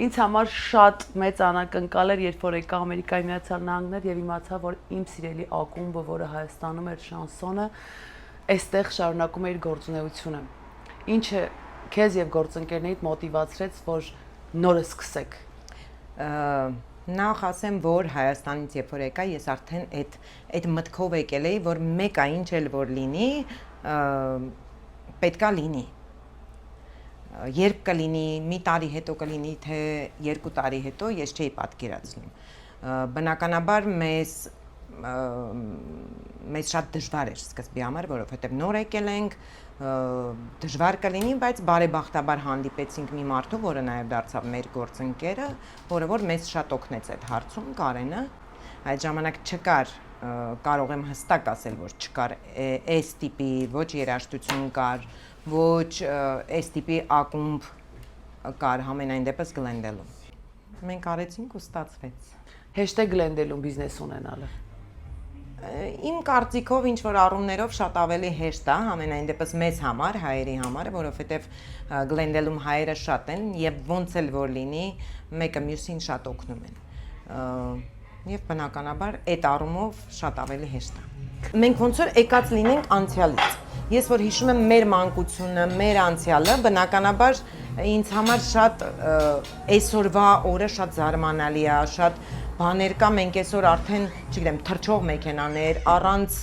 Ինձ համար շատ մեծ անակնկալ էր, երբ որ եկա Ամերիկայի Միացյալ Նահանգներ եւ իմացա, որ իմ սիրելի ակումբը, որը Հայաստանում էր շանսոնը, այստեղ շարունակում է իր գործունեությունը։ Ինչը քեզ եւ գործընկերներիդ մոտիվացրեց, որ նորը սկսեք։ Նախ ասեմ, որ Հայաստանից երբ որ եկա, ես արդեն այդ մտքով եկել էի, որ մեկը ինչ էլ որ լինի, պետքա լինի։ Երբ կլինի, մի տարի հետո կլինի, թե 2 տարի հետո, ես չէի պատկերացնում։ Բնականաբար մեզ շատ դժվար էր սկզբի համար, որովհետև նոր եկել ենք, դժվար կլինի, բայց բարեբախտաբար հանդիպեցինք մի մարդու, որը նաև դարձավ մեր գործընկերը, որը որ մեզ շատ օգնեց այդ հարցում, Կարենը։ Այդ ժամանակ չկար, կարող եմ հստակ ասել, որ չկար այս տիպի ոչ երաժշտություն կար, ոչ այս տիպի ակումբ կար, համենայն դեպս Գլենդելում։ Մենք արեցինք ու ստացվեց։ #Գլենդելում բիզնես ունենալը։ Իմ կարծիքով ինչ որ առումներով շատ ավելի հեշտ է, համենայն դեպս մեզ համար, հայերի համար, որովհետև Գլենդելում հայերը շատ են եւ ոնց էլ որ լինի, մեկը մյուսին շատ օգնում են։ Եվ բնականաբար այդ առումով շատ ավելի հեշտ է։ Մենք ոնց որ եկած լինենք անցյալից։ Ես որ հիշում եմ մեր մանկությունը, մեր անցյալը, բնականաբար ինձ համար շատ այսօրվա օրը շատ զարմանալի է, շատ բաներ կա, մենք այսօր արդեն, չգիտեմ, թռչող մեքենաներ, առանց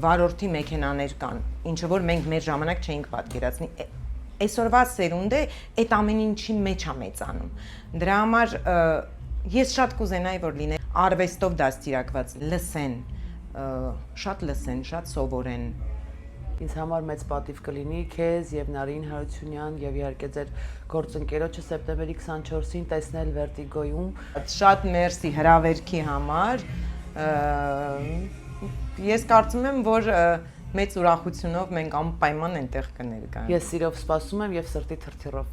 վարորդի մեքենաներ կան, ինչը որ մենք մեր ժամանակ չէինք պատկերացնի։ Այսօրվա սերունդը այդ ամեն ինչի մեջ է մեծանում։ Դրա համար ես շատ կուզենայի, որ լինի արվեստով դաստիարակված, լսեն, շատ սովորեն։ Ինձ համար մեծ պատիվ կլինի քեզ եւ Նարին Հարությունյան եւ իհարկե ձեր գործընկերոջը սեպտեմբերի 24-ին տեսնել Vertigo-ում։ Շատ մերսի հրավերքի համար։ Ես կարծում եմ, որ մեծ ուրախությունով մենք անպայման այնտեղ կներկայանանք։ Ես սիրով սպասում եմ եւ սրտի թրթիռով։